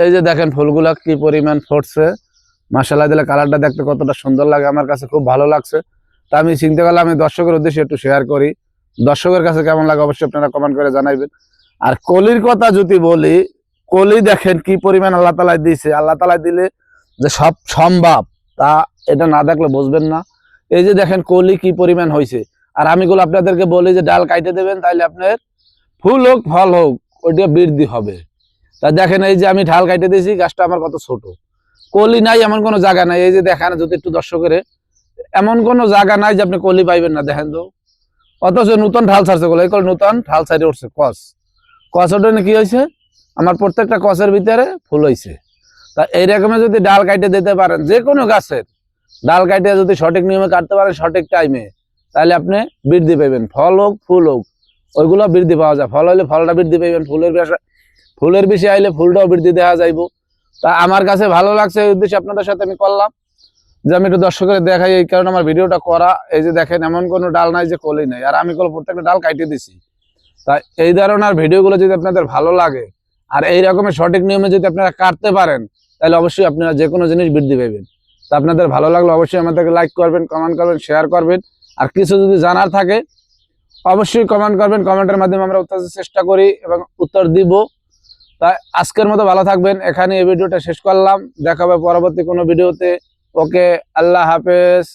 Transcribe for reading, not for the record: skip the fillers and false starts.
এই যে দেখেন ফুলগুলা কি পরিমাণ ফুটছে, মাশাআল্লাহ দিলে কালারটা দেখতে কতটা সুন্দর লাগে, আমার কাছে খুব ভালো লাগছে। তা আমি চিন্তা করলাম আমি দর্শকের উদ্দেশ্যে একটু শেয়ার করি, দর্শকের কাছে কেমন লাগে অবশ্যই আপনারা কমেন্ট করে জানাইবেন। আর কলির কথা যদি বলি, কলি দেখেন কি পরিমাণ আল্লাহ তাআলা দিয়েছে, আল্লাহ তাআলা দিলে যে সব সম্ভব তা এটা না দেখলে বুঝবেন না। এই যে দেখেন কলি কি পরিমাণ হয়েছে, আর আমি গুলো আপনাদেরকে বলি যে ডাল কাইটে দেবেন, তাইলে আপনার ফুল হোক ফল হোক ওইটা বৃদ্ধি হবে। তা দেখেন এই যে আমি ঢাল কাইটে দিয়েছি, গাছটা আমার কত ছোট, কলি নাই এমন কোনো জায়গা নাই। এই যে দেখেন যদি একটু দর্শকের, এমন কোনো জায়গা নাই যে আপনি কলি পাইবেন না, দেখেন তো। অথচ নতুন ঢাল ছাড়ছে, এই নতুন ঢাল ছাড়ে উঠছে কস, কস ওটা কি হয়েছে, আমার প্রত্যেকটা কসের ভিতরে ফুল হয়েছে। তা এইরকমের যদি ডাল কাইটে দিতে পারেন, যে কোনো গাছের ডাল কাইটে যদি সঠিক নিয়মে কাটতে পারেন সঠিক টাইমে, তাহলে আপনি বৃদ্ধি পাইবেন, ফল হোক ফুল হোক ওইগুলো বৃদ্ধি পাওয়া যায়। ফল হইলে ফলটা বৃদ্ধি পাইবেন, ফুলের বেশি আইলে ফুলটাও বৃদ্ধি দেখা যাইব। তা আমার কাছে ভালো লাগছে, এই উদ্দেশ্যে আপনাদের সাথে আমি করলাম যে আমি একটু দর্শকের দেখাই, এই কারণে আমার ভিডিওটা করা। এই যে দেখেন এমন কোনো ডাল নাই যে কলি নাই, আর আমি প্রত্যেকটা ডাল কাইটে দিছি। তাই এই ধরনের ভিডিওগুলো যদি আপনাদের ভালো লাগে আর এই রকমের সঠিক নিয়মে যদি আপনারা কাটতে পারেন, তাহলে অবশ্যই আপনারা যে কোনো জিনিস বৃদ্ধি পাবেন। তা আপনাদের ভালো লাগলে অবশ্যই আমাদেরকে লাইক করবেন, কমেন্ট করবেন, শেয়ার করবেন। আর কিছু যদি জানার থাকে অবশ্যই কমেন্ট করবেন, কমেন্টের মাধ্যমে আমরা উত্তর চেষ্টা করি এবং উত্তর দিব। তাই আজকের মতো ভালো থাকবেন, এখানে এই ভিডিওটা শেষ করলাম, দেখা হবে পরবর্তী কোনো ভিডিওতে। ওকে, আল্লাহ হাফেজ।